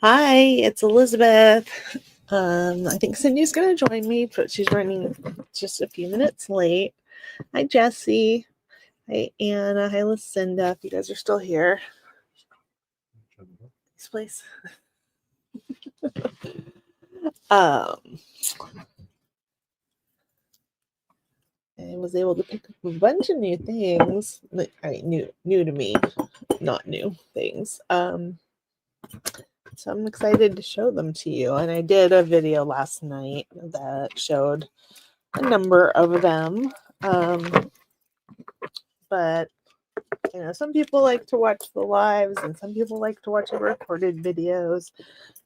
Hi, it's Elizabeth. I think Cindy's going to join me, but she's running just a few minutes late. Hi, Jesse. Hi, Anna. Hi, Lucinda. If you guys are still here. This place. I was able to pick up a bunch of new things. New to me, not new things. So I'm excited to show them to you. And I did a video last night that showed a number of them. But some people like to watch the lives and some people like to watch the recorded videos.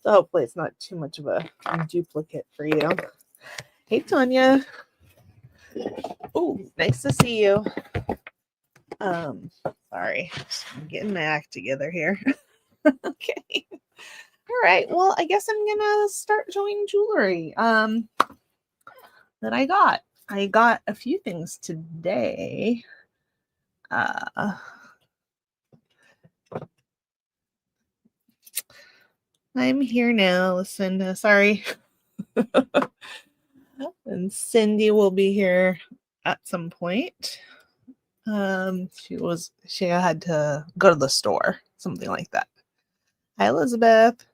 So hopefully it's not too much of a duplicate for you. Hey, Tanya. Oh, nice to see you. Sorry, I'm getting my act together here. Okay. All right. Well, I guess I'm gonna start showing jewelry that I got. I got a few things today. I'm here now, Lucinda. Sorry. And Cindy will be here at some point. She had to go to the store, something like that. Hi, Elizabeth.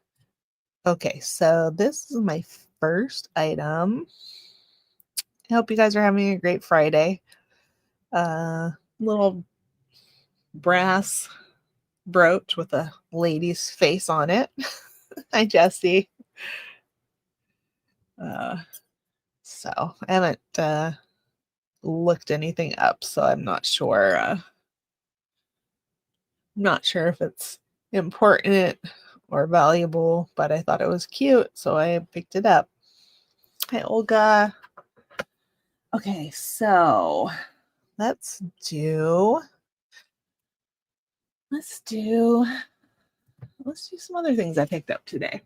Okay, so this is my first item. I hope you guys are having a great Friday. Little brass brooch with a lady's face on it. Hi, Jessie. So I haven't looked anything up, so I'm not sure. Not sure if it's important or valuable, but I thought it was cute, so I picked it up. Hi, Olga. Okay, so let's do some other things I picked up today.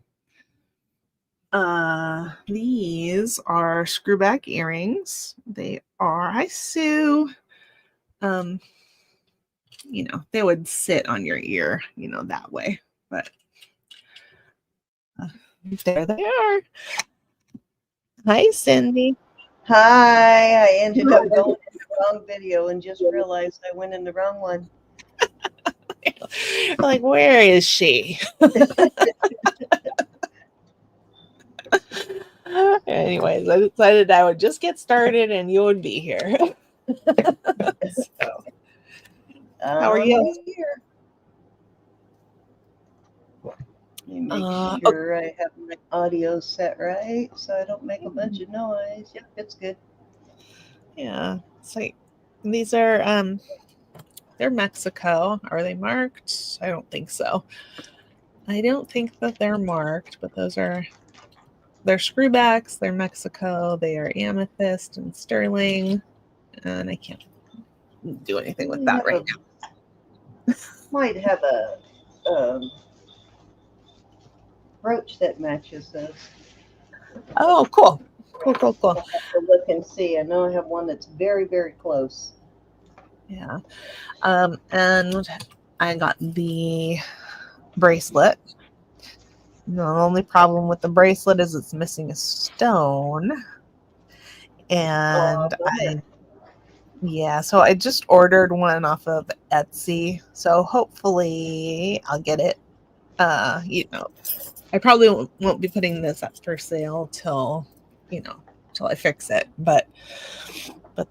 These are screwback earrings. They are, hi, Sue. They would sit on your ear, that way, but there they are. Hi, Cindy. Hi, I ended up going in the wrong video and just realized I went in the wrong one. Like, where is she? Anyways, I decided I would just get started and you would be here. So, how are you? Here. Let me make sure I have my audio set right so I don't make a bunch of noise. Yep, it's good. Yeah. So these are they're Mexico. Are they marked? I don't think so. I don't think that they're marked, but they're screwbacks. They're Mexico. They are amethyst and sterling. And I can't do anything with that right now. Might have a brooch that matches those. Oh, cool. Cool. I'll have to look and see. I know I have one that's very, very close. Yeah. And I got the bracelet. The only problem with the bracelet is it's missing a stone. And so I just ordered one off of Etsy. So hopefully I'll get it. I probably won't be putting this up for sale till I fix it. But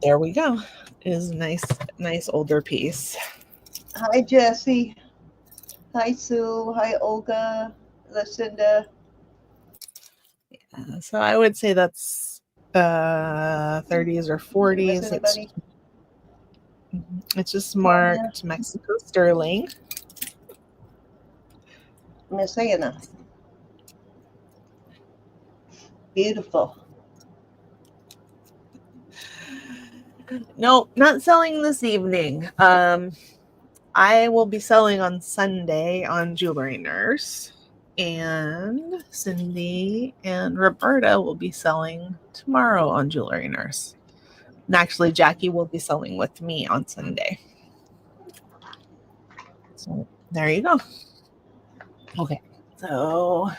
there we go. It is a nice older piece. Hi, Jessie. Hi, Sue. Hi, Olga. Lucinda. Yeah, so I would say that's 30s or 40s. It's just marked Mexico sterling. Miss Anna. Beautiful. No, not selling this evening. I will be selling on Sunday on Jewelry Nurse, and Cindy and Roberta will be selling tomorrow on Jewelry Nurse. And actually, Jackie will be selling with me on Sunday. So there you go. Okay, So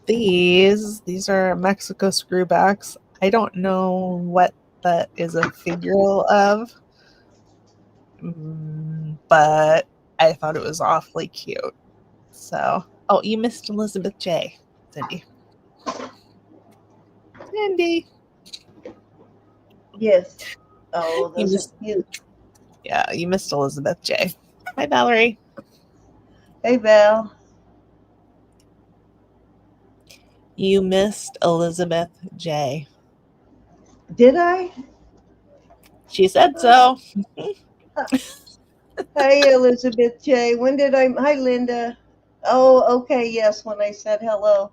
these are Mexico screwbacks. I don't know what that is a figure of, but I thought it was awfully cute. So, oh, you missed Elizabeth J. Cindy. Cindy. Yes. Oh, You those are missed, cute. yeah, you missed Elizabeth J. Hi, Valerie. Hey, Val. You missed Elizabeth J. Did I? She said Uh, so. Hey, Elizabeth J. When did I? Hi, Linda. Oh, okay. Yes, when I said hello.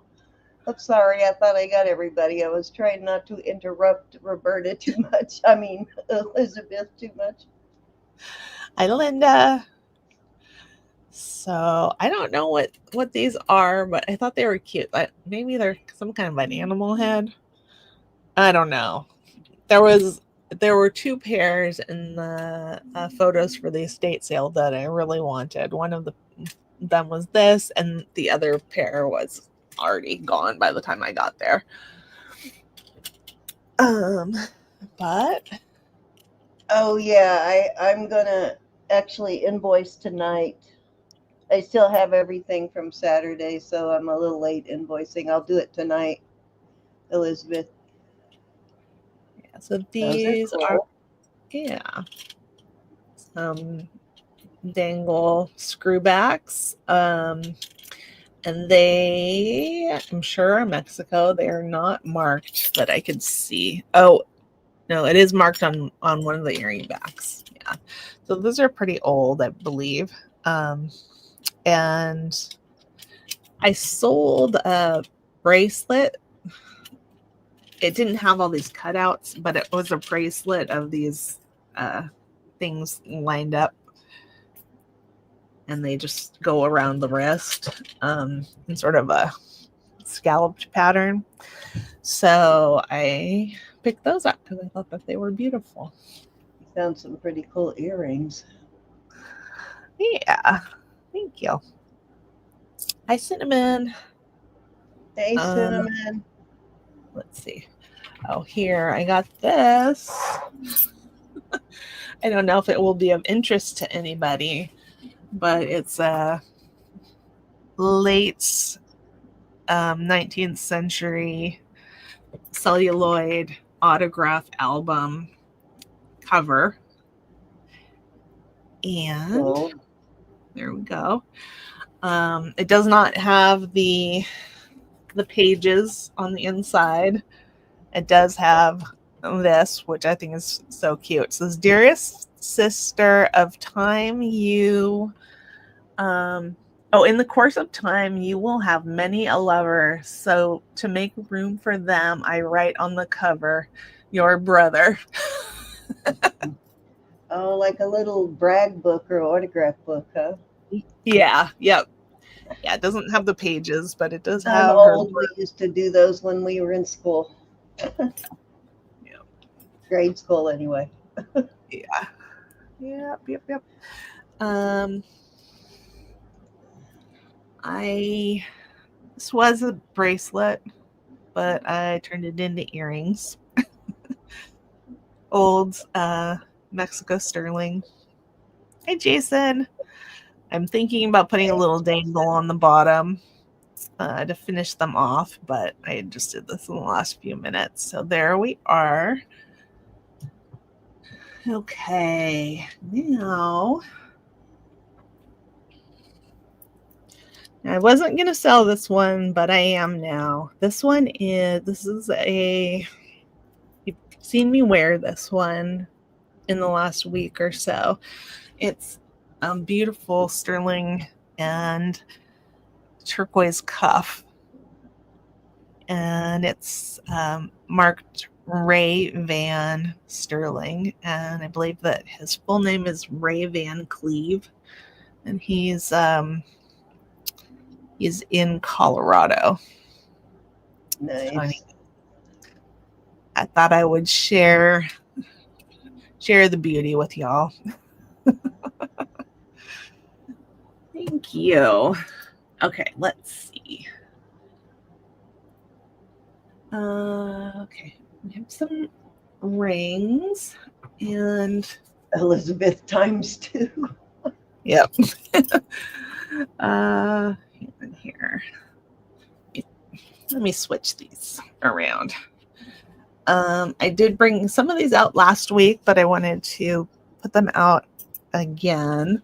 I'm sorry. I thought I got everybody. I was trying not to interrupt Roberta too much. I mean, Elizabeth too much. Hi, Linda. So I don't know what these are, but I thought they were cute. Like maybe they're some kind of an animal head. I don't know. There were two pairs in the photos for the estate sale that I really wanted. One of them was this, and the other pair was already gone by the time I got there. Um, but Oh yeah, I'm gonna actually invoice tonight. I still have everything from Saturday, so I'm a little late invoicing. I'll do it tonight, Elizabeth. yeah, so Those are these are cool. yeah some dangle screwbacks. And they, I'm sure, are Mexico. They are not marked that I could see. Oh, no, it is marked on one of the earring backs. Yeah, so those are pretty old, I believe. And I sold a bracelet. It didn't have all these cutouts, but it was a bracelet of these things lined up, and they just go around the wrist in sort of a scalloped pattern. So I picked those up because I thought that they were beautiful. You found some pretty cool earrings. Yeah, thank you. Hi, Cinnamon. Hey, Um, Cinnamon. let's see. Oh, here I got this. I don't know if it will be of interest to anybody, but it's a late 19th century celluloid autograph album cover. And Cool. there we go. It does not have the pages on the inside. It does have this, which I think is so cute. It says, "Dearest sister of time, you in the course of time you will have many a lover. So to make room for them, I write on the cover, your brother." Oh, like a little brag book or autograph book, huh? Yeah, yep. Yeah, it doesn't have the pages, but it does I'm have her. old. We used to do those when we were in school, Yeah, grade school anyway. yeah, yep. Um, I This was a bracelet, but I turned it into earrings. Old Mexico sterling. Hey, Jason. I'm thinking about putting a little dangle on the bottom to finish them off, but I just did this in the last few minutes. So there we are. Okay, now I wasn't going to sell this one, but I am now. This is a, you've seen me wear this one in the last week or so. It's beautiful sterling and turquoise cuff, and it's marked Ray Van Sterling, and I believe that his full name is Ray Van Cleve, and he's in Colorado. So Nice. I thought I would share the beauty with y'all. Thank you. Okay, let's see. Okay, we have some rings and Elizabeth times 2. yep. Hang on here. Let me switch these around. I did bring some of these out last week, but I wanted to put them out again.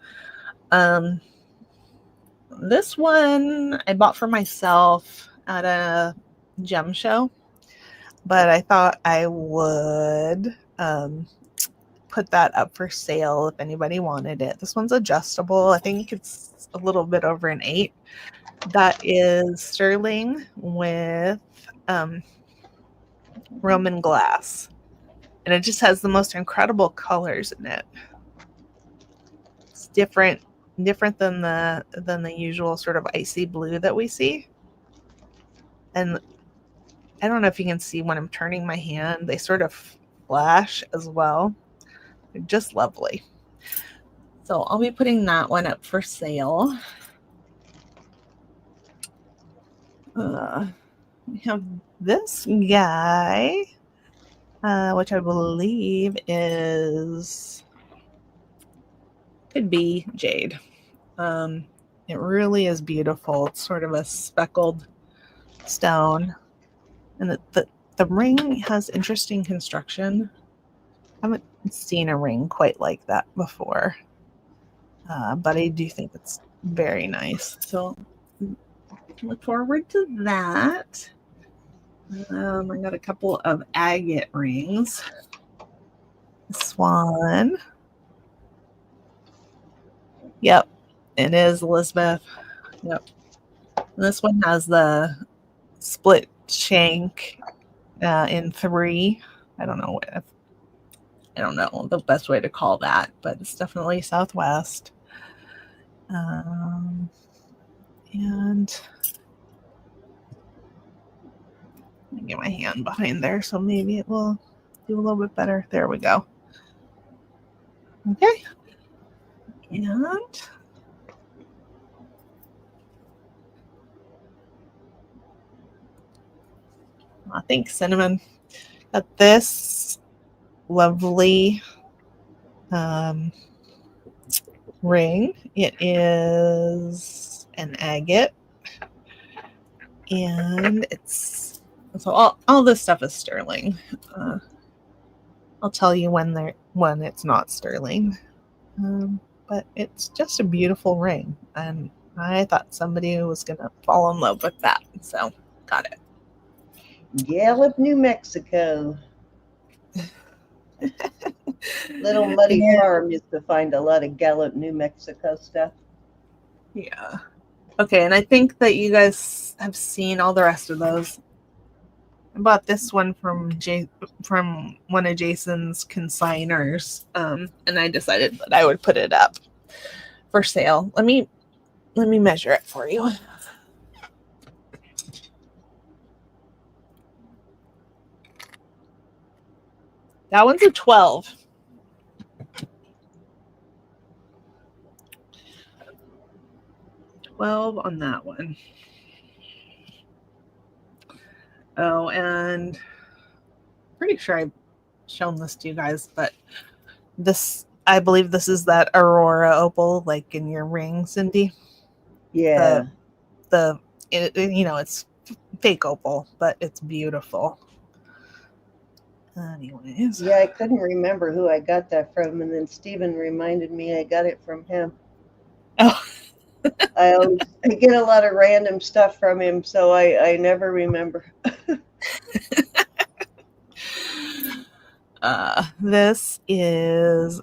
This one I bought for myself at a gem show, but I thought I would put that up for sale if anybody wanted it. This one's adjustable. I think it's a little bit over an 8. That is sterling with Roman glass, and it just has the most incredible colors in it. It's different than the usual sort of icy blue that we see. And I don't know if you can see when I'm turning my hand, they sort of flash as well. They're just lovely. So I'll be putting that one up for sale. We have this guy, which I believe could be jade. It really is beautiful. It's sort of a speckled stone, and the ring has interesting construction. I haven't seen a ring quite like that before, but I do think it's very nice. So look forward to that. I got a couple of agate rings. This one. Yep, it is Elizabeth. Yep. And this one has the split shank in 3. I don't know the best way to call that, but it's definitely Southwest. And let me get my hand behind there, so maybe it will do a little bit better. There we go. Okay. And thanks, Cinnamon. Got this lovely ring. It is an agate, and it's so all this stuff is sterling. I'll tell you when it's not sterling, but it's just a beautiful ring, and I thought somebody was gonna fall in love with that, so got it. Gallup, New Mexico. Little Muddy Farm used to find a lot of Gallup, New Mexico stuff. Yeah. Okay, and I think that you guys have seen all the rest of those. I bought this one from one of Jason's consigners, and I decided that I would put it up for sale. Let me measure it for you. That one's a 12. On that one. Oh, and pretty sure I've shown this to you guys, but I believe this is that Aurora opal, like in your ring, Cindy. Yeah. It's fake opal, but it's beautiful. Anyways. Yeah, I couldn't remember who I got that from, and then Stephen reminded me I got it from him. Oh. I get a lot of random stuff from him, so I never remember. This is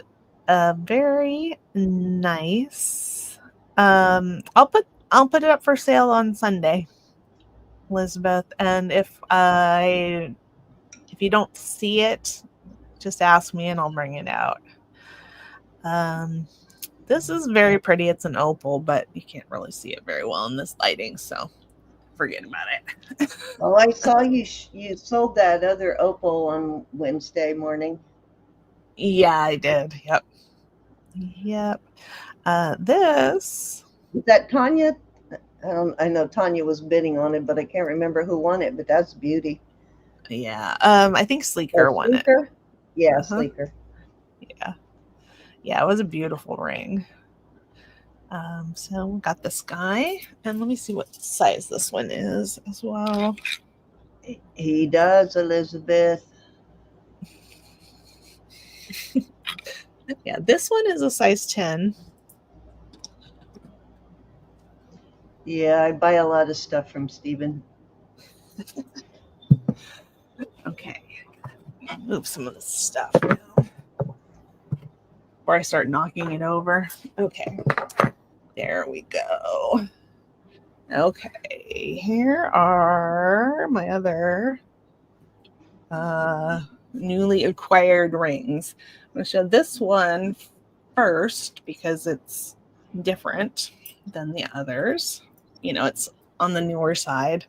a very nice. I'll put it up for sale on Sunday, Elizabeth. And if you don't see it, just ask me and I'll bring it out. This is very pretty. It's an opal, but you can't really see it very well in this lighting, so forget about it. Oh, I saw you sold that other opal on Wednesday morning. Yeah, I did. Yep. This Is that Tanya? I know Tanya was bidding on it, but I can't remember who won it. But that's beauty. Yeah. I think Oh, Sleeker won it. Sleeker? Yeah, Uh-huh. Sleeker. Yeah. Yeah, it was a beautiful ring. So we got this guy, and let me see what size this one is as well. He does, Elizabeth. Yeah, this one is a size 10. Yeah, I buy a lot of stuff from Stephen. Okay. Move some of this stuff now before I start knocking it over. Okay. There we go. Okay. Here are my other newly acquired rings. I'm going to show this one first because it's different than the others. It's on the newer side,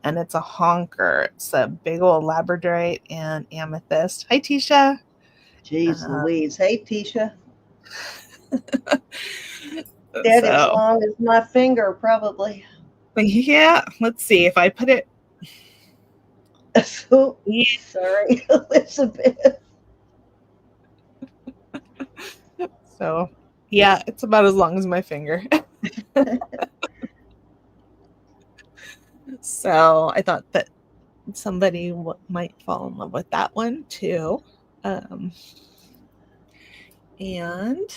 and it's a honker. It's a big old labradorite and amethyst. Hi, Tisha. Jeez Uh, Louise. Hey, Tisha. Dead as so, long as my finger, probably. yeah, let's see if I put it. So, Yeah, sorry, Elizabeth. so, yeah, it's about as long as my finger. So I thought that somebody might fall in love with that one too. Um, and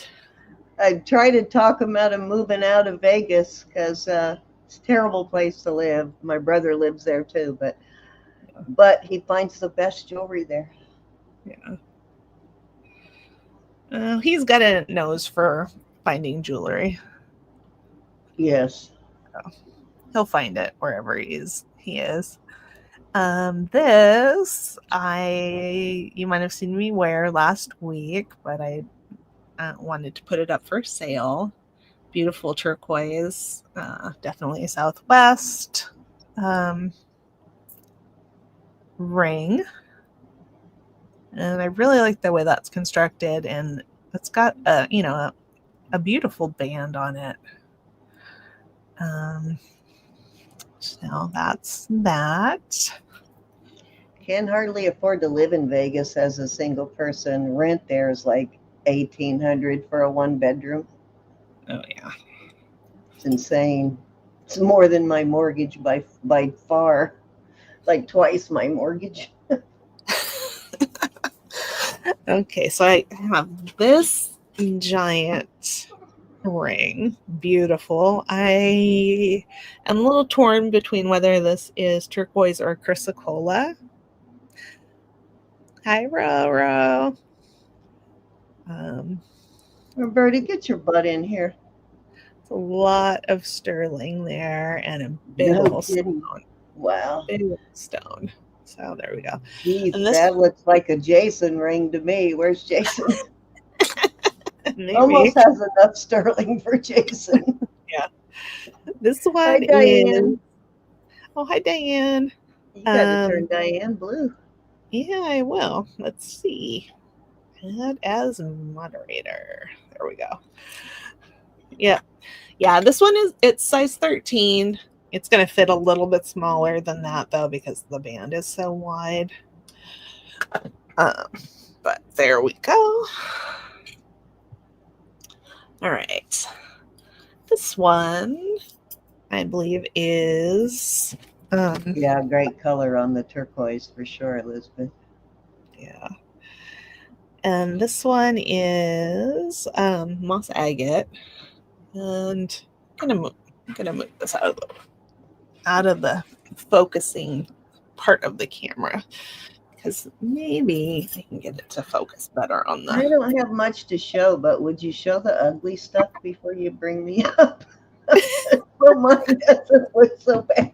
I tried to talk him out of moving out of Vegas because it's a terrible place to live. My brother lives there too, but he finds the best jewelry there. yeah, he's got a nose for finding jewelry. Yes. So he'll find it wherever he is. This you might have seen me wear last week, but I wanted to put it up for sale. Beautiful turquoise, definitely a Southwest ring, and I really like the way that's constructed, and it's got a beautiful band on it. So that's that. Can hardly afford to live in Vegas as a single person. Rent there is like 1,800 for a one bedroom. Oh yeah. It's insane. It's more than my mortgage by far, like twice my mortgage. Okay, so I have this giant ring. Beautiful. I am a little torn between whether this is turquoise or chrysocolla. Hi, Roro. Um, Roberta, get your butt in here. it's a lot of sterling there and a big No old kidding. stone. Wow. Big old stone. So there we go. Geez, And this that looks like a Jason ring to me. Where's Jason? maybe. Almost has enough sterling for Jason. Yeah. This Hi, one is, Diane. oh, hi, Diane. You got to Um, turn Diane blue. yeah, I will. Let's see. Add as moderator. There we go. Yeah. Yeah, this one it's size 13. It's going to fit a little bit smaller than that though because the band is so wide. Um, but there we go. All right. This one I believe is Yeah, great color on the turquoise for sure, Elizabeth. yeah. And this one is moss agate. And I'm gonna move this out of the focusing part of the camera because maybe I can get it to focus better on I the. don't have much to show, but would you show the ugly stuff before you bring me up? So mine doesn't look so bad.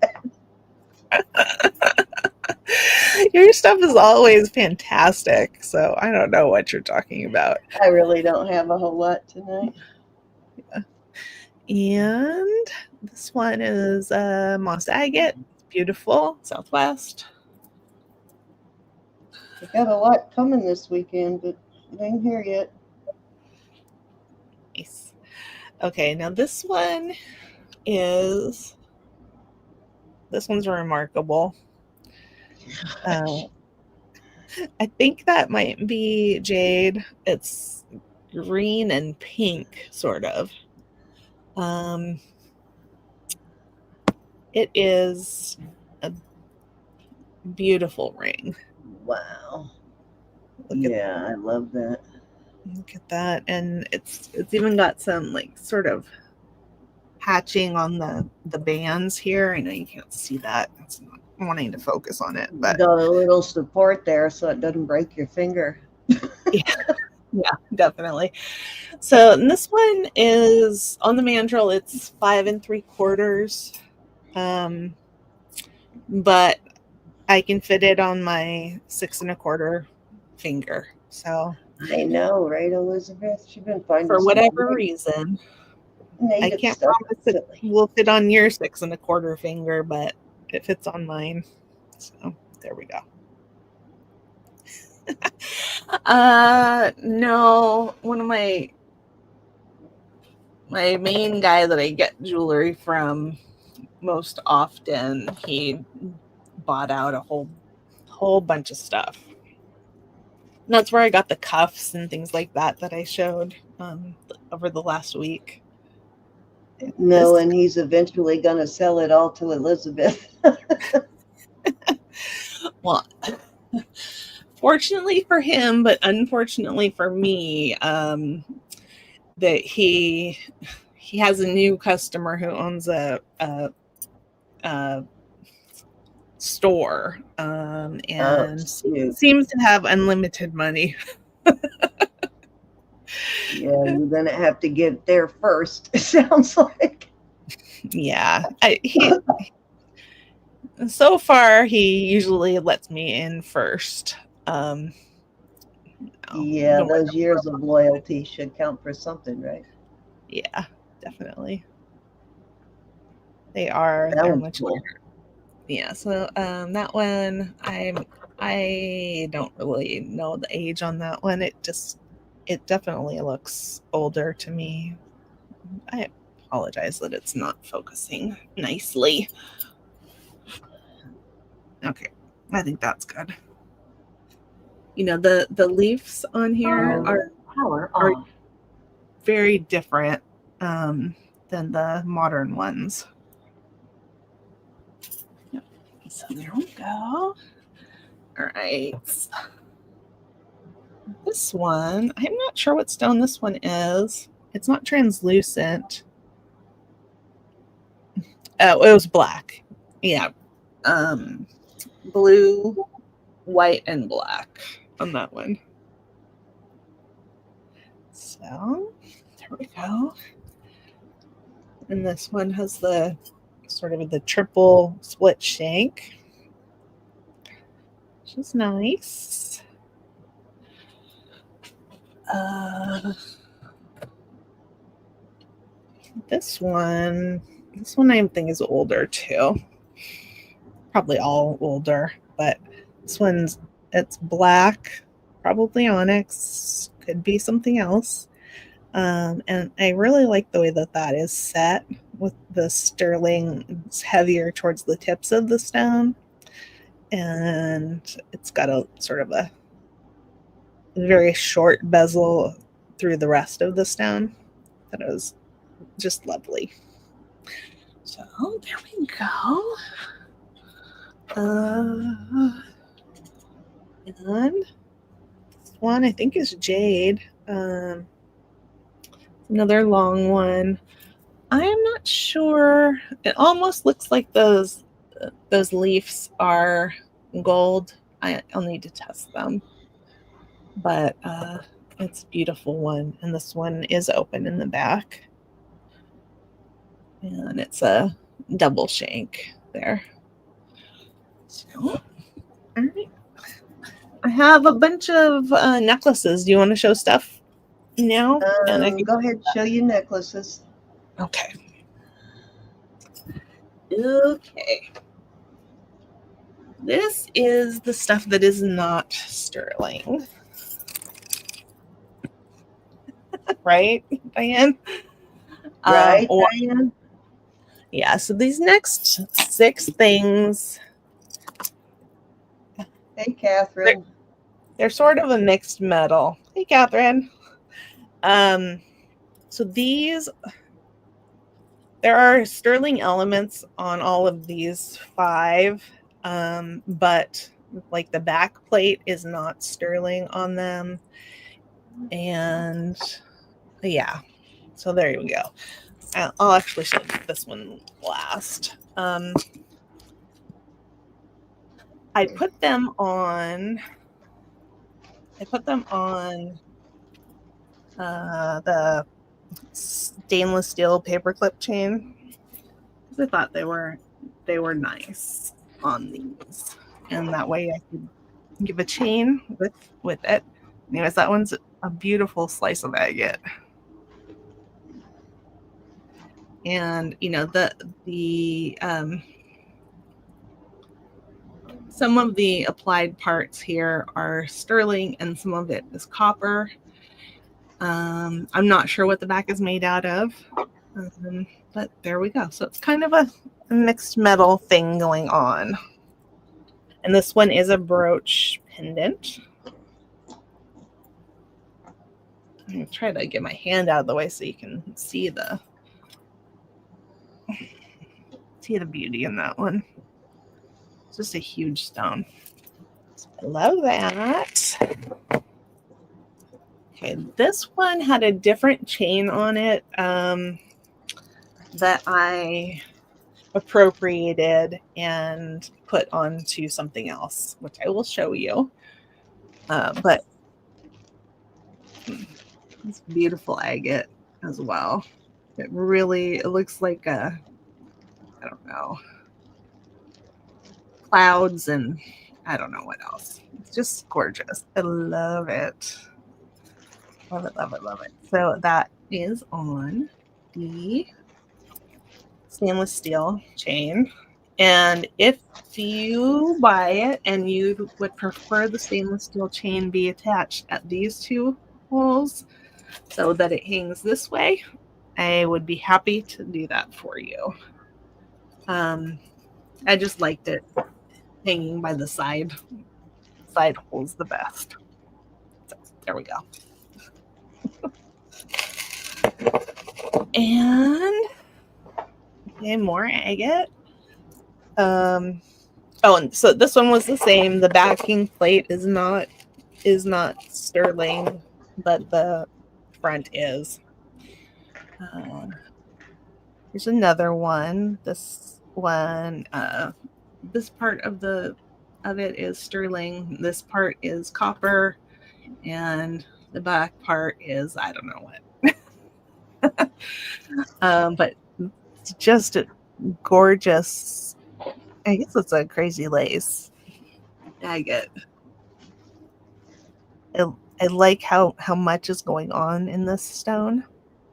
Your stuff is always fantastic, so I don't know what you're talking about. I really don't have a whole lot tonight. And this one is moss agate. It's beautiful, Southwest. I got a lot coming this weekend, but it ain't here yet. Nice. Okay, now this one's remarkable. I think that might be jade. It's green and pink, sort of. It is a beautiful ring. Wow. Look Yeah, I love that. at that, and it's even got some like sort of hatching on the bands here. I know you can't see that. It's not wanting to focus on it, but Got a little support there so it doesn't break your finger. yeah, yeah, definitely. So this one is on the mandrel. It's 5 3/4, but I can fit it on my 6 1/4 finger. So I know, right, Elizabeth? She's been finding for some whatever great reason, I native can't stuff. promise it will fit on your 6 1/4 finger, but it fits on mine. So there we go. No, one of my main guy that I get jewelry from most often, he bought out a whole bunch of stuff. And that's where I got the cuffs and things like that I showed over the last week. No, and he's eventually going to sell it all to Elizabeth. Well, fortunately for him, but unfortunately for me, that he has a new customer who owns a store, and seems to have unlimited money. Yeah, you're going to have to get there first, it sounds like. Yeah. So far, he usually lets me in first. Yeah, those years of loyalty should count for something, right? Yeah, definitely. They're much cool. older. Yeah, so that one I don't really know the age on that one. It definitely looks older to me. I apologize that it's not focusing nicely. Okay, I think that's good. You know, the leaves on here are very different than the modern ones. Yep. So there we go. All right. This one, I'm not sure what stone this one is. It's not translucent. Oh, it was black. Yeah. Blue, white, and black on that one. So there we go. And this one has the sort of the triple split shank, which is nice. This one I think is older too. Probably all older, but this it's black, probably onyx, could be something else. And I really like the way that is set with the sterling. It's heavier towards the tips of the stone, and it's got a sort of a very short bezel through the rest of the stone. That was just lovely. So there we go. And this one I think is jade. Another long one. I am not sure. It almost looks like those leaves are gold. I'll need to test them. But it's a beautiful one. And this one is open in the back. And it's a double shank there. So, all right. I have a bunch of necklaces. Do you want to show stuff now? And I can go ahead and show you necklaces. Okay. Okay. This is the stuff that is not sterling. Right, Diane? Right, Or Diane? yeah, so these next 6 things, Hey, Catherine. they're sort of a mixed metal. Hey, Catherine. So these, there are sterling elements on all of these 5, but like the back plate is not sterling on them. And yeah, so there you go. I'll actually show this one last. I put them on the stainless steel paperclip chain because I thought they were nice on these, and that way I could give a chain with it. Anyways, that one's a beautiful slice of agate. And the some of the applied parts here are sterling and some of it is copper. I'm not sure what the back is made out of, but there we go. So it's kind of a mixed metal thing going on. And this one is a brooch pendant. I'm going to try to get my hand out of the way so you can see the beauty in that one. It's just a huge stone. I love that. Okay, this one had a different chain on it that I appropriated and put onto something else, which I will show you. But it's beautiful agate as well. It looks like I don't know, clouds and I don't know what else. It's just gorgeous. I love it. Love it, love it, love it. So that is on the stainless steel chain. And if you buy it and you would prefer the stainless steel chain be attached at these 2 holes so that it hangs this way, I would be happy to do that for you. I just liked it hanging by the side holes the best. So there we go. And okay, more agate. And so this one was the same. The backing plate is not sterling, but the front is. Here's another one. This one, this part of it is sterling. This part is copper, and the back part is I don't know what. But it's just a gorgeous. I guess it's a crazy lace agate. I like how much is going on in this stone.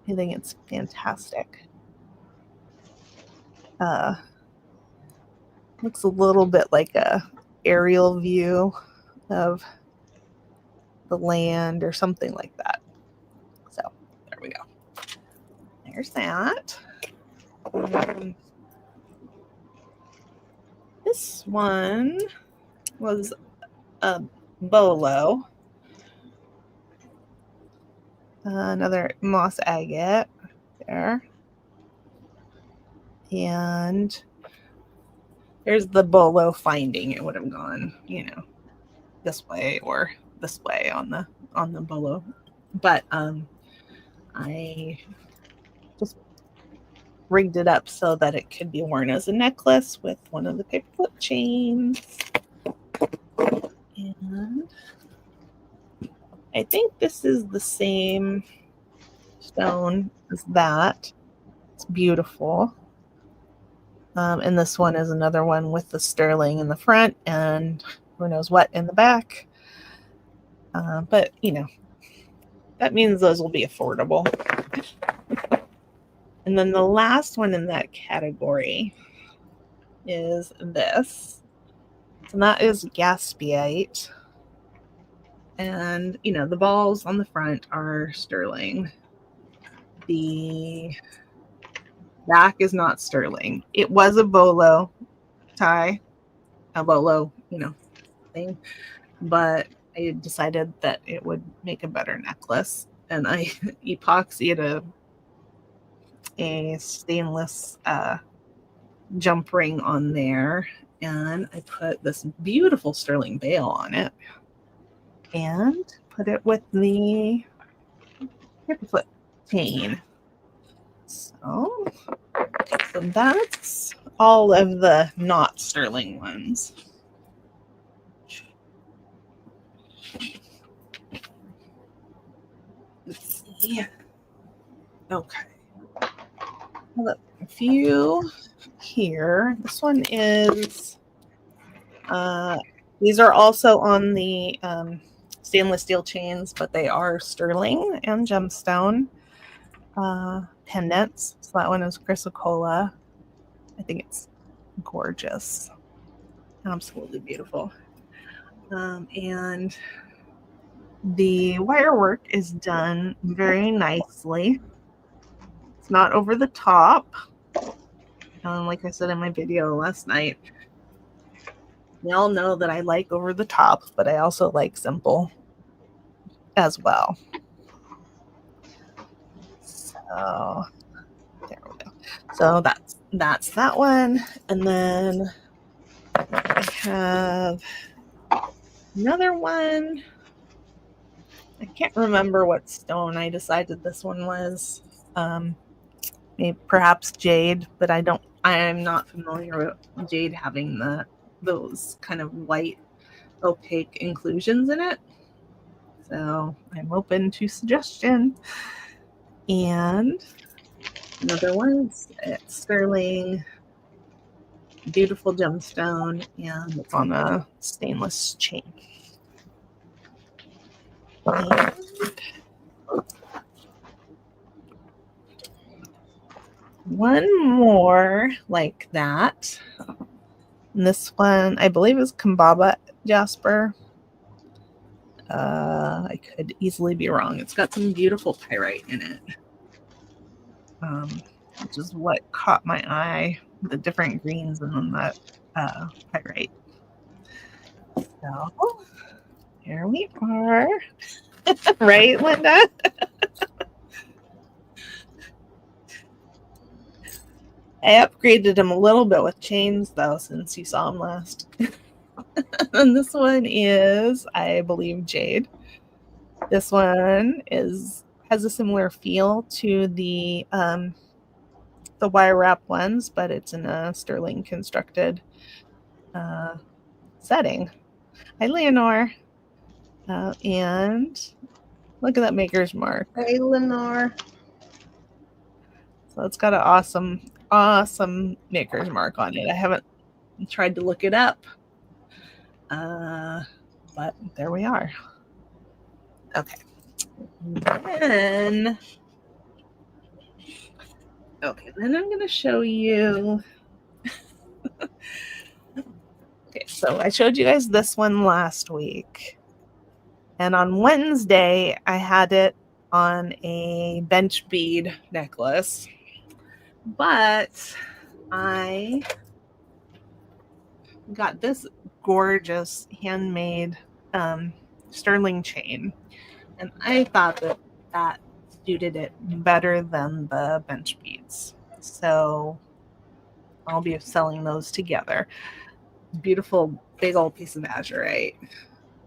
I think it's fantastic. Looks a little bit like a aerial view of the land or something like that. So there we go. There's that. This one was a bolo. Another moss agate there. And there's the bolo finding. It would have gone, this way or this way on the bolo. But I just rigged it up so that it could be worn as a necklace with one of the paperclip chains. And I think this is the same stone as that. It's beautiful. And this one is another one with the sterling in the front and who knows what in the back. But, that means those will be affordable. And then the last one in that category is this. And that is gaspiite. And, the balls on the front are sterling. The Back is not sterling. It was a bolo tie, a bolo, thing, but I decided that it would make a better necklace, and I epoxied a stainless jump ring on there, and I put this beautiful sterling veil on it and put it with the hip chain. So that's all of the not sterling ones. Let's see. Okay. A few here. This one is, these are also on the stainless steel chains, but they are sterling and gemstone pendants. So that one is chrysocolla. I think it's gorgeous. Absolutely beautiful. And the wire work is done very nicely. It's not over the top. Like I said in my video last night, you all know that I like over the top, but I also like simple as well. So there we go. So that's that one. And then I have another one. I can't remember what stone I decided this one was. Maybe perhaps jade, but I'm not familiar with jade having those kind of white opaque inclusions in it. So I'm open to suggestion. And another one is sterling, beautiful gemstone, and it's on a stainless chain. And one more like that. And this one, I believe, is Kambaba jasper. I could easily be wrong. It's got some beautiful pyrite in it, which is what caught my eye. The different greens and then that pyrite. So here we are. Right, Linda? I upgraded him a little bit with chains, though, since you saw him last. And this one is, I believe, jade. This one has a similar feel to the wire wrap ones, but it's in a sterling constructed setting. Hi, Leonore. And look at that maker's mark. Hey, Lenore. So it's got an awesome maker's mark on it. I haven't tried to look it up, but there we are. Okay. Then I'm going to show you. Okay, so I showed you guys this one last week. And on Wednesday, I had it on a bench bead necklace. But I got this gorgeous handmade sterling chain. And I thought that suited it better than the bench beads. So I'll be selling those together. Beautiful big old piece of azurite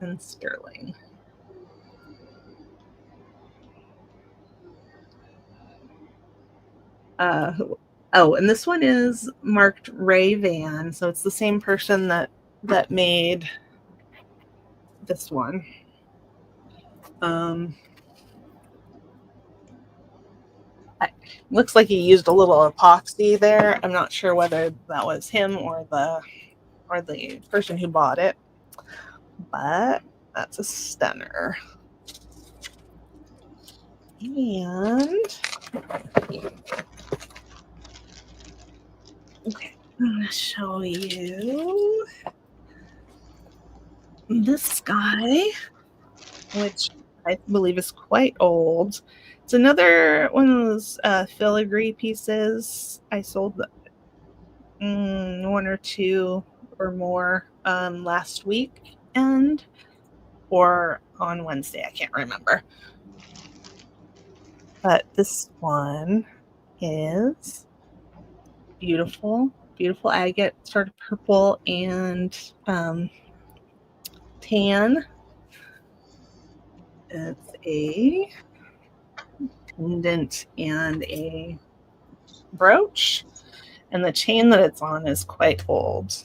and sterling. And this one is marked Ray Van, so it's the same person that made this one. Looks like he used a little epoxy there. I'm not sure whether that was him or the person who bought it, but that's a stunner. And okay, I'm going to show you this guy, which I believe is quite old. It's It's another one of those filigree pieces. I sold one or two or more last weekend or on Wednesday. I can't remember. But this one is beautiful, beautiful agate, sort of purple and tan. It's a pendant and a brooch, and the chain that it's on is quite old.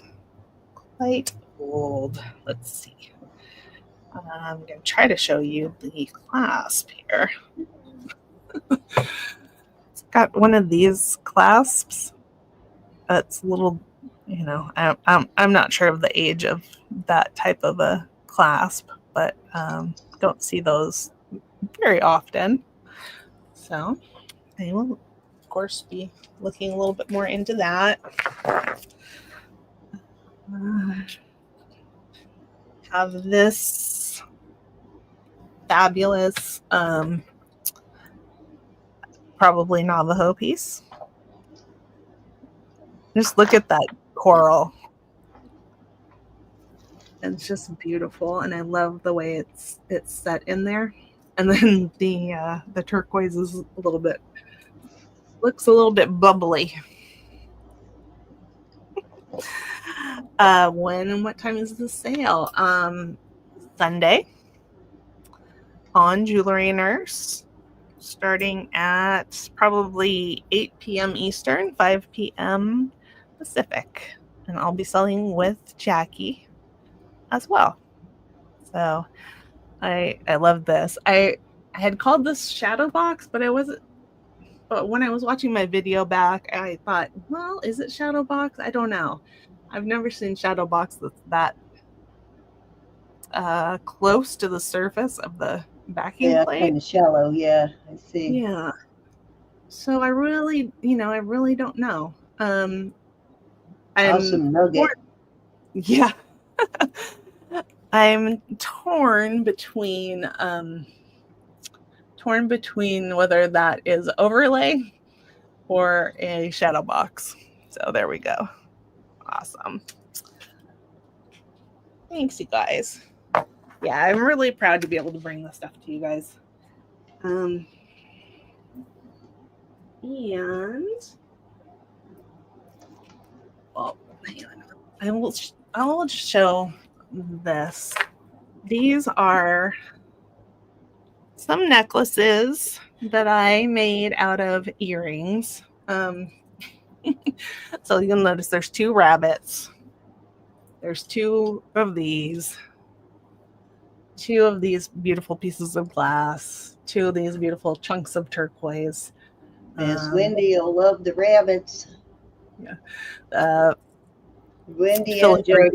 Quite old. Let's see. I'm going to try to show you the clasp here. It's got one of these clasps. It's a little, you know, I'm not sure of the age of that type of a clasp, but don't see those very often. So I will, of course, be looking a little bit more into that. Have this fabulous, probably Navajo piece. Just look at that coral. It's just beautiful, and I love the way it's set in there. And then the turquoise is looks a little bit bubbly. When and what time is the sale? Sunday on Jewelry Nurse, starting at probably 8 p.m. Eastern, 5 p.m. Pacific. And I'll be selling with Jackie as well. So I love this. I had called this shadow box, but but when I was watching my video back, I thought, well, is it shadow box? I don't know. I've never seen shadow box that's that close to the surface of the backing plate. Kind of shallow. Yeah, I see. Yeah. So I really don't know. Awesome nugget. Yeah. I'm torn between whether that is overlay or a shadow box. So there we go. Awesome. Thanks, you guys. Yeah, I'm really proud to be able to bring this stuff to you guys. And well, I will just show this. These are some necklaces that I made out of earrings. So you'll notice there's two rabbits. There's two of these beautiful pieces of glass, two of these beautiful chunks of turquoise. Yes, Wendy will love the rabbits. Yeah. Wendy and Jody,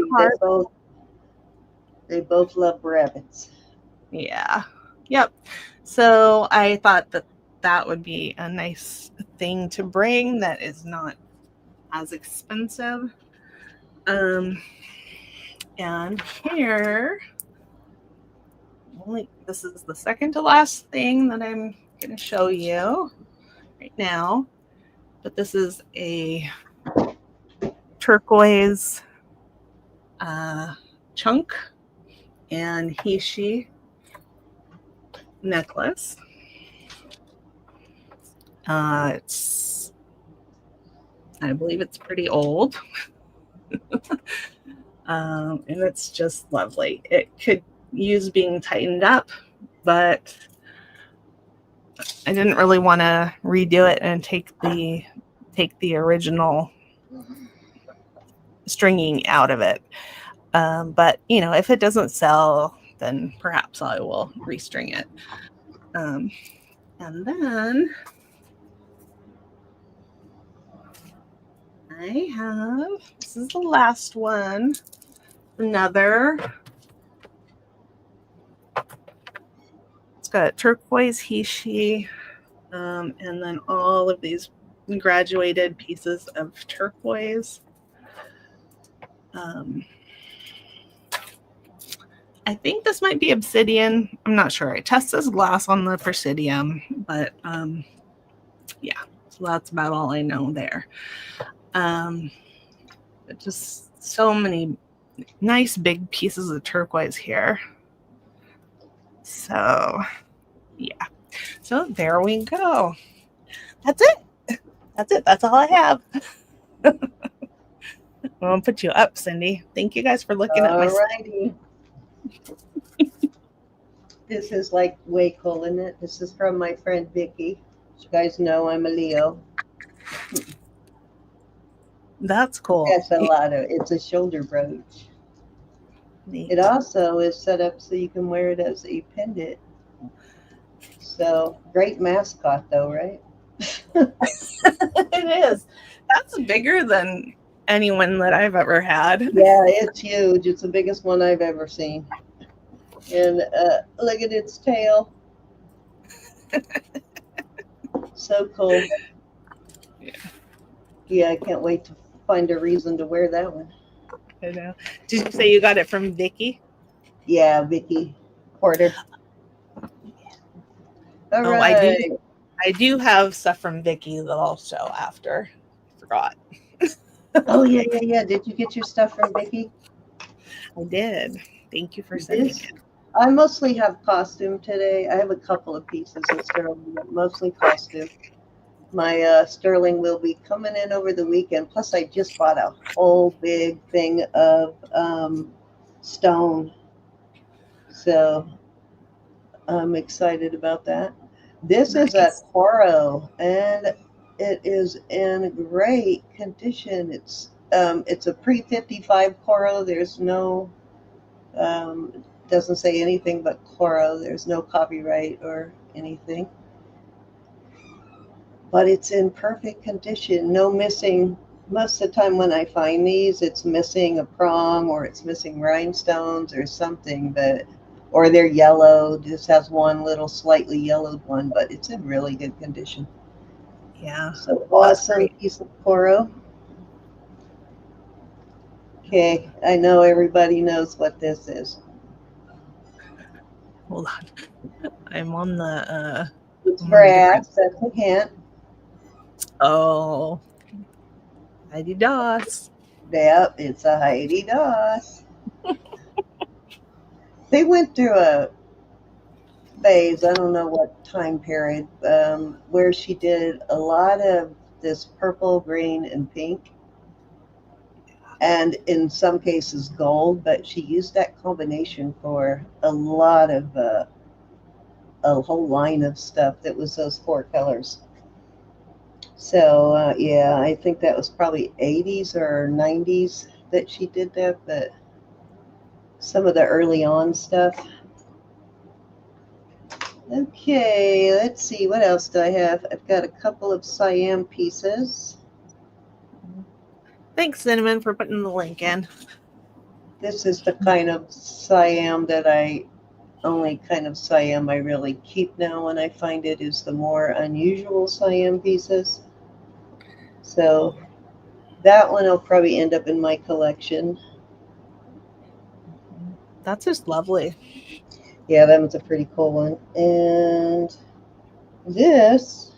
they both love rabbits. Yeah. Yep. So I thought that would be a nice thing to bring that is not as expensive. And here, this is the second to last thing that I'm going to show you right now. But this is a turquoise chunk and he/she necklace. I believe it's pretty old. And it's just lovely. It could use being tightened up, but I didn't really want to redo it and take the original stringing out of it. But if it doesn't sell, then perhaps I will restring it. And then I have, this is the last one, another. It's got turquoise he/she, and then all of these graduated pieces of turquoise. I think this might be obsidian. I'm not sure. I tested glass on the Presidium, but yeah, so that's about all I know there. But just so many nice big pieces of turquoise here. So yeah, so there we go. That's it. That's it. That's all I have. I'll put you up, Cindy. Thank you guys for looking at my All stuff. righty. This is like way cool, isn't it? This is from my friend Vicky. You guys know I'm a Leo. That's cool. That's a lot of. It's a shoulder brooch. Neat. It also is set up so you can wear it as a pendant. So great mascot, though, right? It is. That's bigger than anyone that I've ever had. Yeah, it's huge. It's the biggest one I've ever seen. And look at its tail. So cool. Yeah, I can't wait to find a reason to wear that one. I know. Did you say you got it from Vicky? Yeah, Vicky Porter. All Oh, right. I do have stuff from Vicky that I'll show after. I forgot. Oh yeah, yeah, yeah. Did you get your stuff from Vicky? I did. Thank you for sending This it. I mostly have costume today. I have a couple of pieces of sterling, but mostly costume. My sterling will be coming in over the weekend. Plus, I just bought a whole big thing of stone, so I'm excited about that. This is a Nice. Coro, and it is in great condition. It's a pre-55 Coro. There's no doesn't say anything but Coro. There's no copyright or anything, but it's in perfect condition. No missing. Most of the time when I find these, it's missing a prong or it's missing rhinestones or something, but or they're yellow. This has one little slightly yellowed one, but it's in really good condition. Yeah. So That's awesome great. piece of Coro. Okay, I know everybody knows what this is. Hold on. I'm on the It's I'm on a different. brass. That's a hint. Oh, Heidi Doss. Yep, it's a Heidi Doss. They went through a phase, I don't know what time period, where she did a lot of this purple, green, and pink, and in some cases gold, but she used that combination for a lot of, a whole line of stuff that was those four colors. So, yeah, I think that was probably 80s or 90s that she did that, but some of the early on stuff. Okay, let's see. What else do I have? I've got a couple of Siam pieces. Thanks, Cinnamon, for putting the link in. This is the kind of Siam that only kind of Siam I really keep now when I find it is the more unusual Siam pieces. So that one will probably end up in my collection. That's just lovely. Yeah, that was a pretty cool one. And this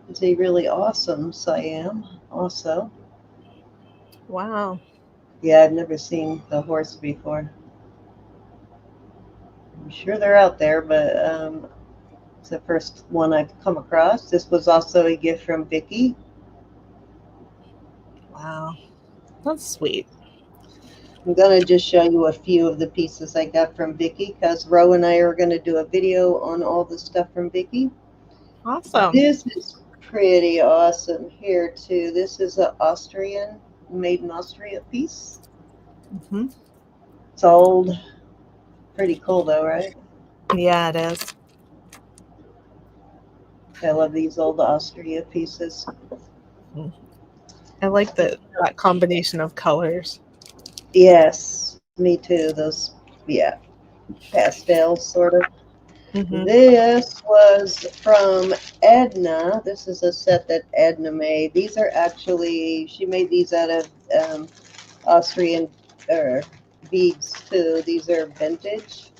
is a really awesome Siam also. Wow. Yeah, I've never seen the horse before. I'm sure they're out there, but it's the first one I've come across. This was also a gift from Vicky. Wow. That's sweet. I'm going to just show you a few of the pieces I got from Vicky because Ro and I are going to do a video on all the stuff from Vicky. Awesome. This is pretty awesome here too. This is an Austrian, made in Austria piece. Mm-hmm. It's old. Pretty cool though, right? Yeah, it is. I love these old Austria pieces. I like that combination of colors. Yes, me too. Those, yeah, pastels sort of. Mm-hmm. This was from Edna. This is a set that Edna made. These are actually, she made these out of Austrian or beads too. These are vintage.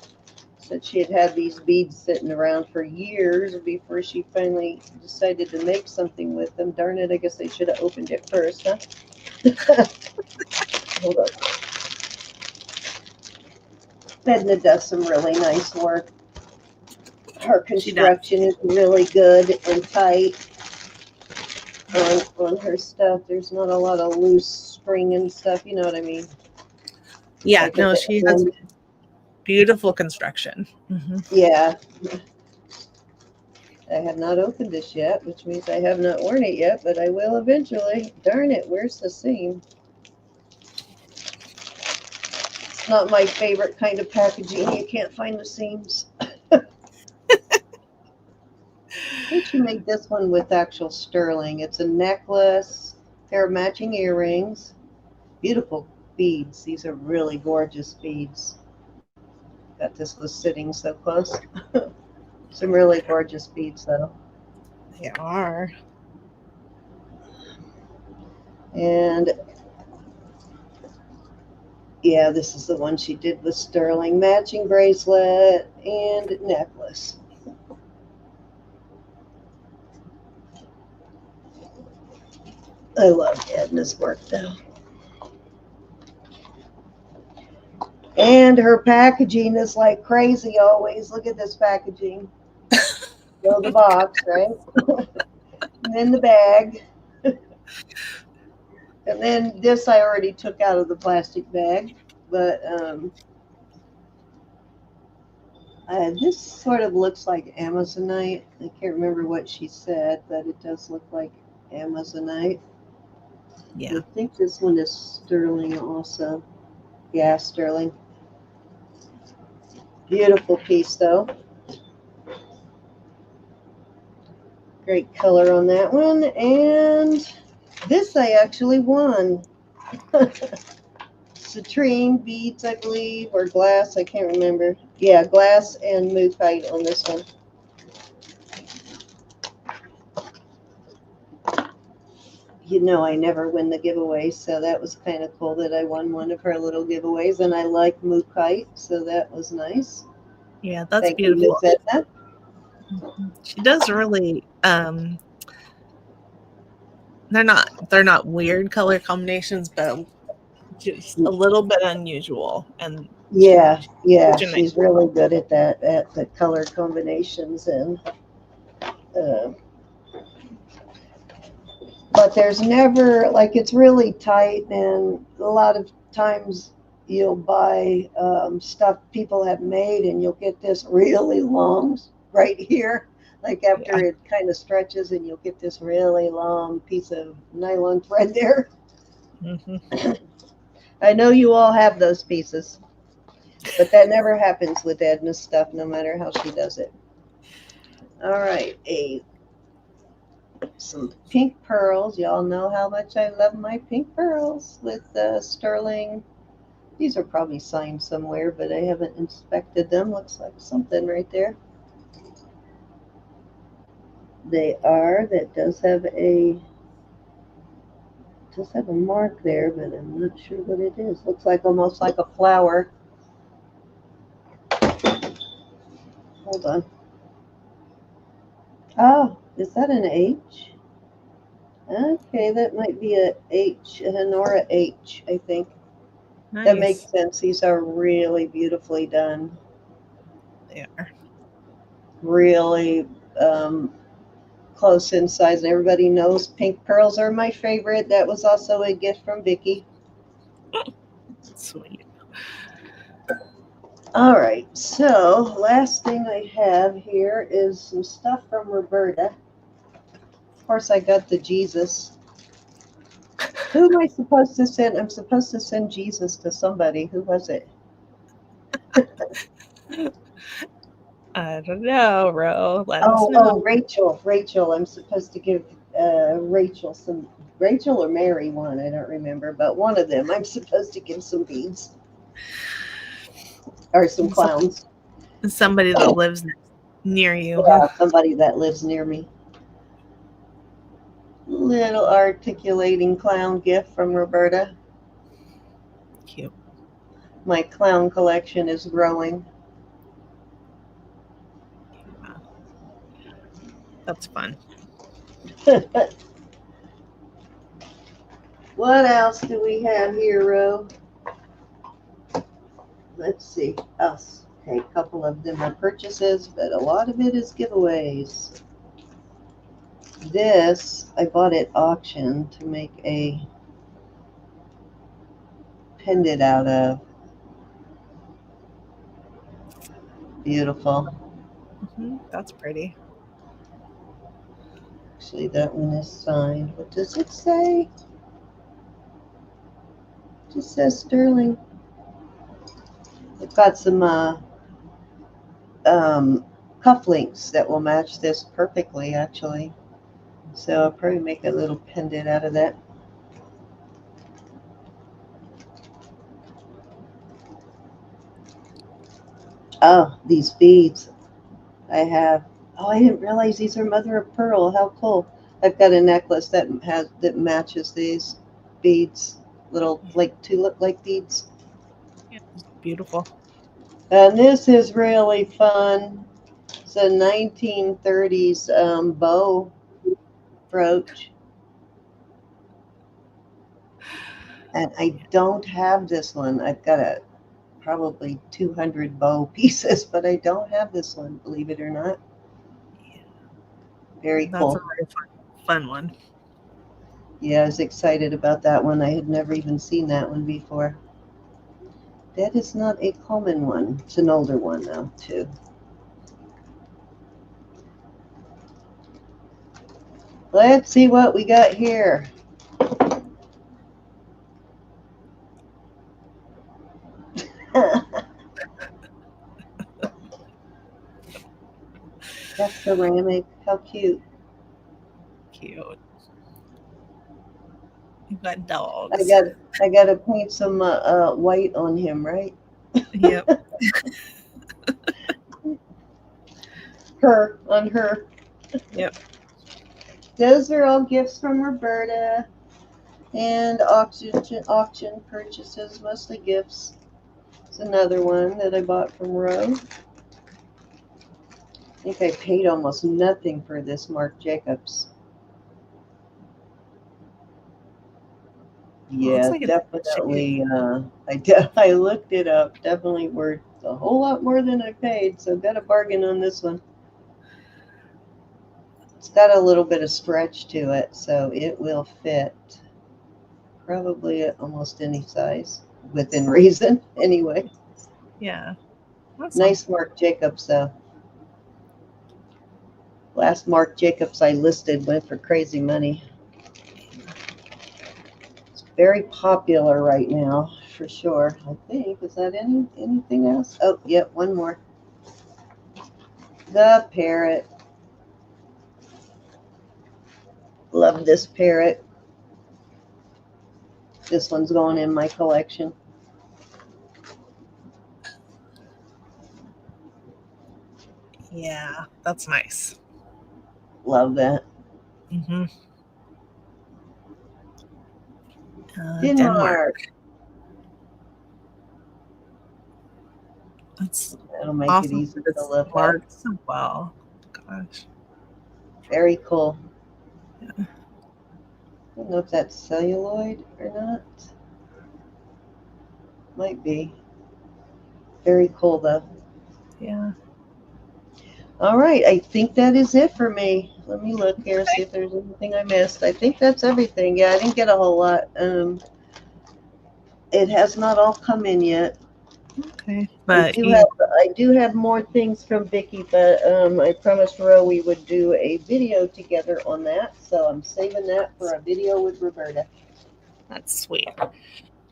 Said she had had these beads sitting around for years before she finally decided to make something with them. Darn it, I guess I should have opened it first, huh? Hold on. Edna does some really nice work. Her She does. construction is really good and tight on her stuff. There's not a lot of loose string and stuff, you know what I mean? Yeah, Like at no, the she has end. beautiful construction. Mm-hmm. Yeah. I have not opened this yet, which means I have not worn it yet, but I will eventually. Darn it, where's the seam? It's not my favorite kind of packaging. You can't find the seams. I think she made this one with actual sterling. It's a necklace, pair of matching earrings, beautiful beads. These are really gorgeous beads. That this was sitting so close. Some really gorgeous beads, though. They are. And yeah, this is the one she did with sterling. Matching bracelet and necklace. I love Edna's work, though. And her packaging is like crazy always. Look at this packaging. Go the box, right? And then the bag. And then this I already took out of the plastic bag. But this sort of looks like Amazonite. I can't remember what she said, but it does look like Amazonite. Yeah. I think this one is sterling also. Yeah, sterling. Beautiful piece, though. Great color on that one. And this I actually won. Citrine beads, I believe, or glass. I can't remember. Yeah, glass and mookaite on this one. You know, I never win the giveaway, so that was kind of cool that I won one of her little giveaways. And I like mookaite, so that was nice. Yeah, that's Thank you, beautiful. Miss Edna. She does really they're not weird color combinations, but just a little bit unusual. And Yeah, yeah, such a nice. she's really good at that, at the color combinations and. Uh, but there's never like it's really tight, and a lot of times you'll buy stuff people have made, and you'll get this really long right here. Like Yeah. after it kind of stretches, and you'll get this really long piece of nylon thread there. Mm-hmm. I know you all have those pieces, but that never happens with Edna's stuff, no matter how she does it. All right, some pink pearls. Y'all know how much I love my pink pearls with sterling. These are probably signed somewhere, but I haven't inspected them. Looks like something right there. They are. That does have a mark there, but I'm not sure what it is. Looks like almost like a flower. Hold on. Oh, is that an H? Okay, that might be a H, a Honora H, I think. That makes Nice. sense. These are really beautifully done. They are. Really close in size. Everybody knows pink pearls are my favorite. That was also a gift from Vicky. Sweet. All right, so last thing I have here is some stuff from Roberta. Of course, I got the Jesus. Who am I supposed to send? I'm supposed to send Jesus to somebody. Who was it? I don't know, Ro. Let us know. Oh, Rachel. Rachel. I'm supposed to give Rachel some. Rachel or Mary one, I don't remember, but one of them. I'm supposed to give some beads or some clowns. Somebody that lives near you, huh? Yeah, somebody that lives near me. Little articulating clown gift from Roberta. Cute. My clown collection is growing. That's fun. What else do we have here, Ro? Let's see. Oh, okay, a couple of them are purchases, but a lot of it is giveaways. This I bought at auction to make a pendant out of. Beautiful. That's pretty. Actually, that one is signed. What does it say? It just says Sterling. I've got some cufflinks that will match this perfectly, actually. So I'll probably make a little pendant out of that. Oh, these beads I have. Oh, I didn't realize these are mother of pearl. How cool! I've got a necklace that matches these beads, little like tulip like beads. Yeah, beautiful. And this is really fun. It's a 1930s bow brooch. And I don't have this one. I've got probably 200 bow pieces, but I don't have this one, believe it or not. Very That's a cool. very fun one. Yeah, I was excited about that one. I had never even seen that one before. That is not a common one. It's an older one, though, too. Let's see what we got here. That's ceramic. How cute. Cute. You've got I dogs. got I got to paint some white on him, right? Yep. Her on her. Yep. Those are all gifts from Roberta and auction purchases, mostly gifts. It's another one that I bought from Ro. I think I paid almost nothing for this Marc Jacobs. Well, it looks Yeah, like it's in good shape. definitely. I looked it up. Definitely worth a whole lot more than I paid. So got a bargain on this one. It's got a little bit of stretch to it, so it will fit probably at almost any size within reason. Anyway, Yeah. Awesome. nice Marc Jacobs though. Last Marc Jacobs I listed went for crazy money. It's very popular right now, for sure. I think. Is that anything else? Oh, yep, one more. The parrot. Love this parrot. This one's going in my collection. Yeah, that's nice. Love that. Mm-hmm. Denmark. Denmark. That's That'll make it awesome easy that to it's look at. marked so well. Gosh. Very cool. Yeah. I don't know if that's celluloid or not. Might be. Very cool though. Yeah. All right, I think that is it for me. Let me look here, see if there's anything I missed. I think that's everything. Yeah, I didn't get a whole lot. It has not all come in yet. Okay. But I do have more things from Vicky, but I promised Ro we would do a video together on that, so I'm saving that for a video with Roberta. that's sweet.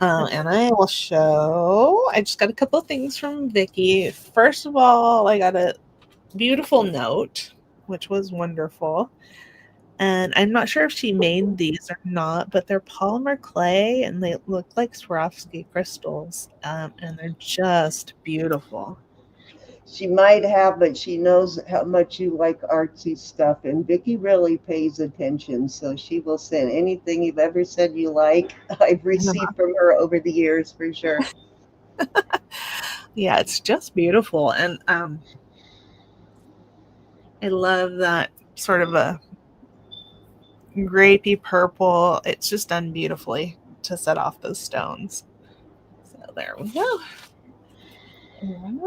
And I will show. I just got a couple of things from Vicky. First of all, I got a beautiful note, which was wonderful. And I'm not sure if she made these or not, but they're polymer clay and they look like Swarovski crystals. And they're just beautiful. She might have, but she knows how much you like artsy stuff, and Vicky really pays attention, so she will send anything you've ever said you like. I've received from her over the years for sure. Yeah, it's just beautiful. And I love that sort of a grapey purple. It's just done beautifully to set off those stones. So there we go. And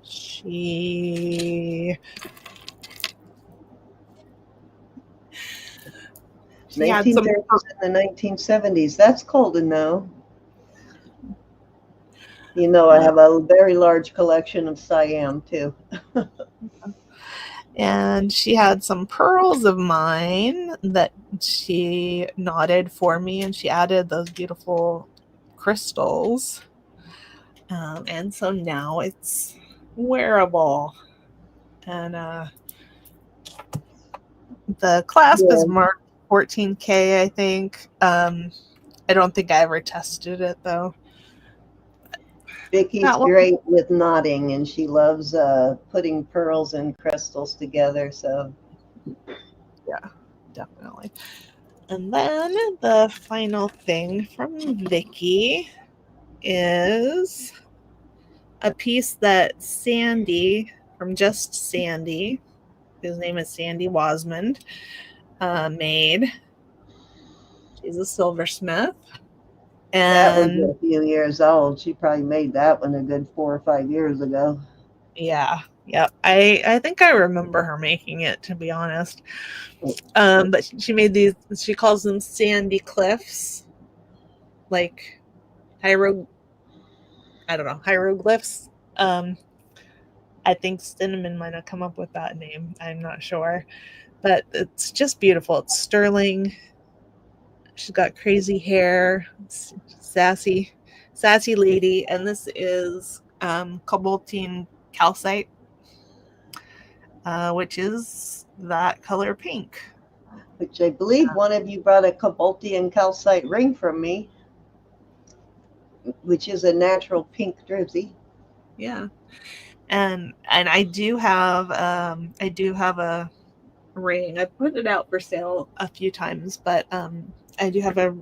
she had some. 1930s and the 1970s. That's cool to know. You know, I have a very large collection of Siam too. And she had some pearls of mine that she knotted for me, and she added those beautiful crystals. And so now it's wearable. And the clasp is Yeah, marked 14K, I think. I don't think I ever tested it though. Vicky's That one, great with knotting, and she loves putting pearls and crystals together. So yeah, definitely. And then the final thing from Vicky is a piece that Sandy from Just Sandy, whose name is Sandy Wasmond, made. She's a silversmith. that was And a few years old. She probably made that one a good 4 or 5 years ago. yeah, yep. I think I remember her making it, to be honest. But she made these. She calls them sandy cliffs, like hiero. I don't know, hieroglyphs. I think Cinnamon might have come up with that name. I'm not sure, but it's just beautiful. It's sterling. She's got crazy hair, sassy, sassy lady, and this is cobaltine calcite, which is that color pink. Which I believe one of you brought a cobaltian calcite ring from me, which is a natural pink druzy. Yeah, and I do have a ring. I put it out for sale a few times, but I do have a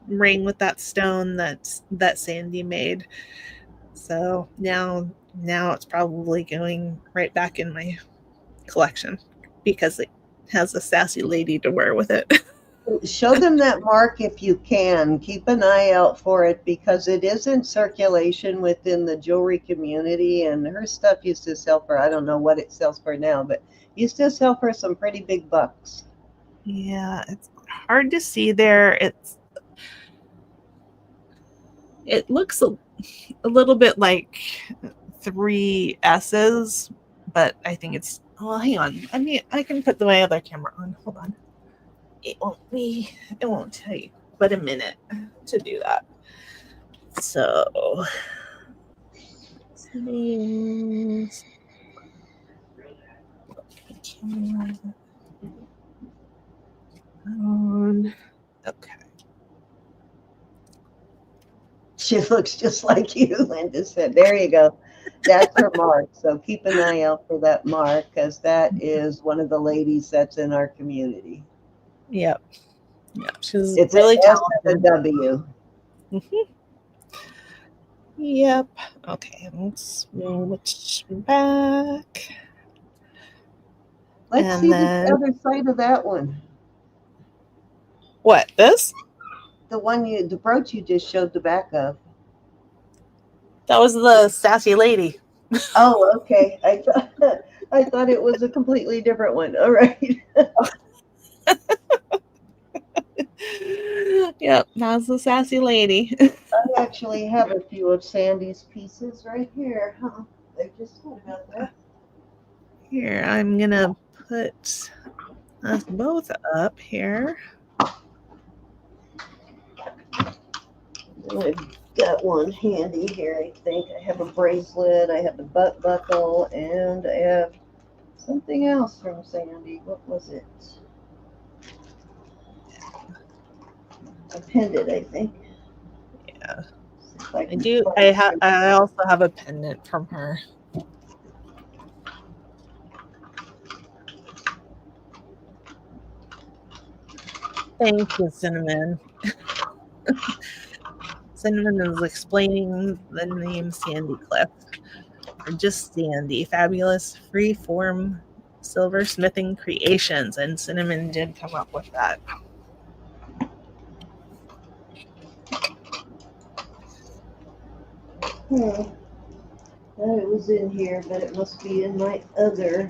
ring with that stone that Sandy made. So now it's probably going right back in my collection because it has a sassy lady to wear with it. Show them that mark if you can. Keep an eye out for it because it is in circulation within the jewelry community, and her stuff used to sell for, I don't know what it sells for now, but used to sell for some pretty big bucks. Yeah, it's hard to see there. It looks a little bit like three S's, but I think it's. Well, hang on. I can put my other camera on. Hold on. It won't be. It won't take but a minute to do that. So, settings. Camera on. Okay. She looks just like you, Linda said. There you go. That's her mark. So keep an eye out for that mark because that is one of the ladies that's in our community. Yep. Yep. She's It's an really S and a talented. W. Mm-hmm. Yep. Okay. Let's switch back. Let's And see the then other side of that one. what? This? The brooch you just showed the back of. That was the sassy lady. Oh, okay. I thought it was a completely different one. All right. Yep, that's the sassy lady. I actually have a few of Sandy's pieces right here. Huh? I just thought about that. Here, I'm gonna put us both up here. I've got one handy here, I think. I have a bracelet, I have the butt buckle, and I have something else from Sandy. What was it? A pendant, I think. Yeah, I I do. I also have a pendant from her. Thank you, Cinnamon. Cinnamon is explaining the name Sandy Cliff, or just Sandy. Fabulous free-form silversmithing creations, and Cinnamon did come up with that. It was in here, but it must be in my other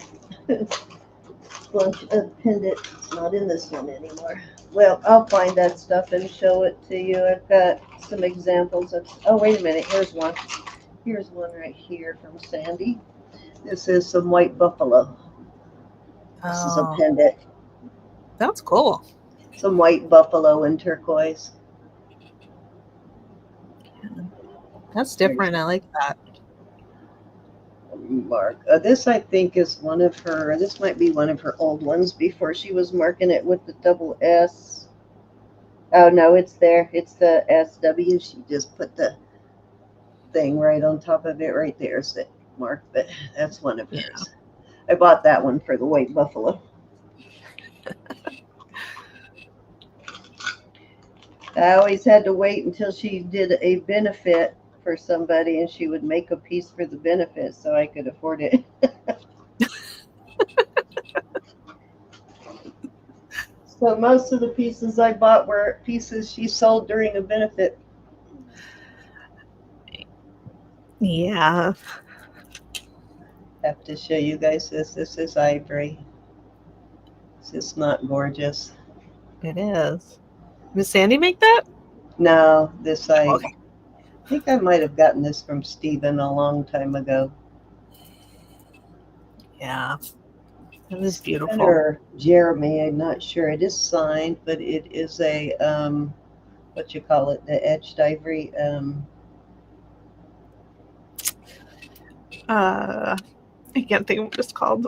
bunch of pendant. It's not in this one anymore. Well, I'll find that stuff and show it to you. I've got some examples of. Oh, wait a minute. Here's one. Here's one right here from Sandy. This is some white buffalo. This is a pendant. That's cool. Some white buffalo in turquoise. That's different. I like that. Mark. This, I think, is one of her. This might be one of her old ones before she was marking it with the double S. Oh, no, it's there. It's the SW. She just put the thing right on top of it right there. So mark, but that's one of hers. I bought that one for the white buffalo. I always had to wait until she did a benefit for somebody and she would make a piece for the benefit so I could afford it. So most of the pieces I bought were pieces she sold during a benefit. Yeah. Have to show you guys this. This is ivory. This is not gorgeous. It is. Does Sandy make that? No, this I Okay. think I might have gotten this from Stephen a long time ago. Yeah. It is beautiful. Or Jeremy, I'm not sure. It is signed, but it is a what you call it, the etched ivory. I can't think of what it's called.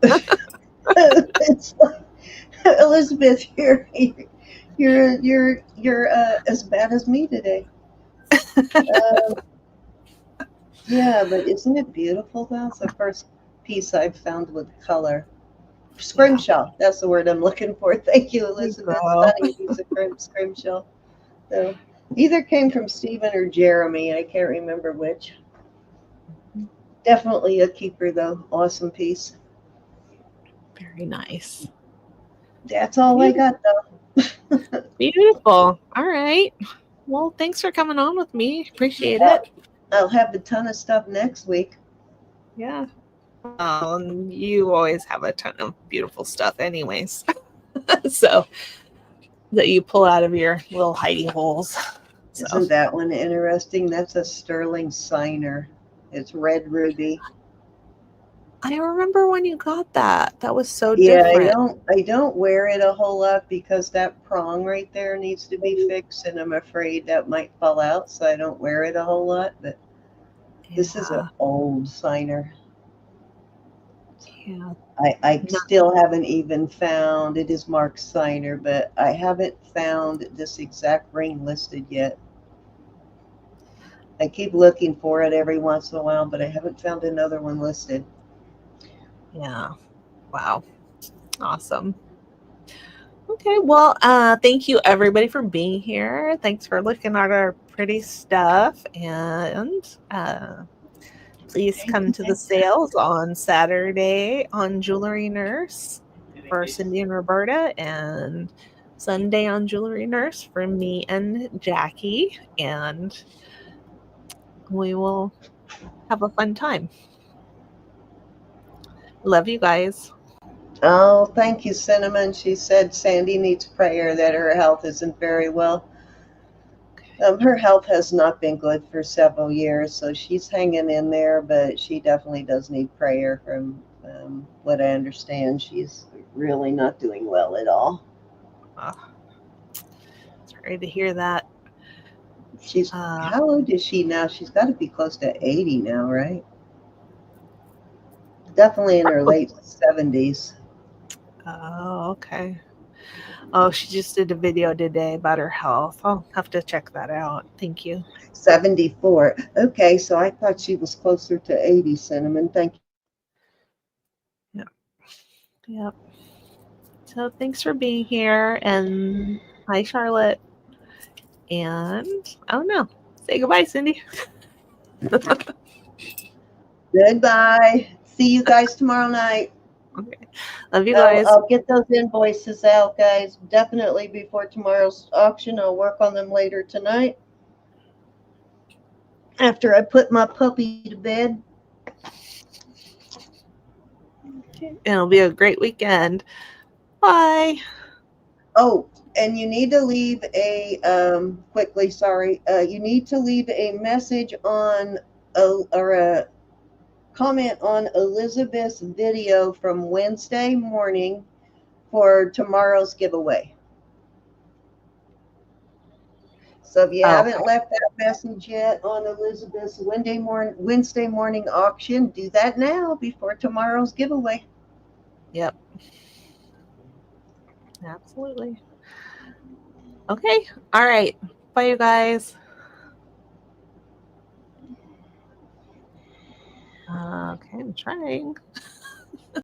It's like, Elizabeth, you're as bad as me today. Yeah, but isn't it beautiful though? It's the first piece I've found with color. Scrimshaw, that's the word I'm looking for. Thank you, Elizabeth. Stunning piece of scrimshaw. So either came from Stephen or Jeremy. I can't remember which. Definitely a keeper though. Awesome piece. Very nice. That's all I got though. Beautiful. All right. Well, thanks for coming on with me. Appreciate it. I'll have a ton of stuff next week. Yeah. You always have a ton of beautiful stuff anyways. So that you pull out of your little hidey holes. So. Isn't that one interesting? That's a sterling signer. It's red ruby. I remember when you got that. That was so different. Yeah, I don't wear it a whole lot because that prong right there needs to be fixed, and I'm afraid that might fall out, so I don't wear it a whole lot. But this is an old signer. Yeah. I still haven't even found, it is Mark's signer, but I haven't found this exact ring listed yet. I keep looking for it every once in a while, but I haven't found another one listed. Yeah. Wow. Awesome. Okay. Well, thank you everybody for being here. Thanks for looking at our pretty stuff. And please come to the sales on Saturday on Jewelry Nurse for Cindy and Roberta, and Sunday on Jewelry Nurse for me and Jackie. And we will have a fun time. Love you guys. Oh, thank you, Cinnamon. She said Sandy needs prayer, that her health isn't very well. Her health has not been good for several years, so she's hanging in there, but she definitely does need prayer from what I understand. She's really not doing well at all. Sorry to hear that. She's how old is she now? She's got to be close to 80 now, right? Definitely in her late 70s. Oh, okay. Oh, she just did a video today about her health. I'll have to check that out. Thank you. 74. Okay, so I thought she was closer to 80, Cinnamon. Thank you. Yep. So thanks for being here. And hi, Charlotte. And I don't know. Say goodbye, Cindy. Goodbye. See you guys tomorrow night. Okay. Love you guys. I'll get those invoices out, guys. Definitely before tomorrow's auction. I'll work on them later tonight. After I put my puppy to bed. It'll be a great weekend. Bye. Oh, and you need to leave a quickly. Sorry, you need to leave a message on or a comment on Elizabeth's video from Wednesday morning for tomorrow's giveaway. So if you haven't left that message yet on Elizabeth's Wednesday morning auction, do that now before tomorrow's giveaway. Yep. Absolutely. Okay. All right. Bye, you guys. Okay, I'm trying.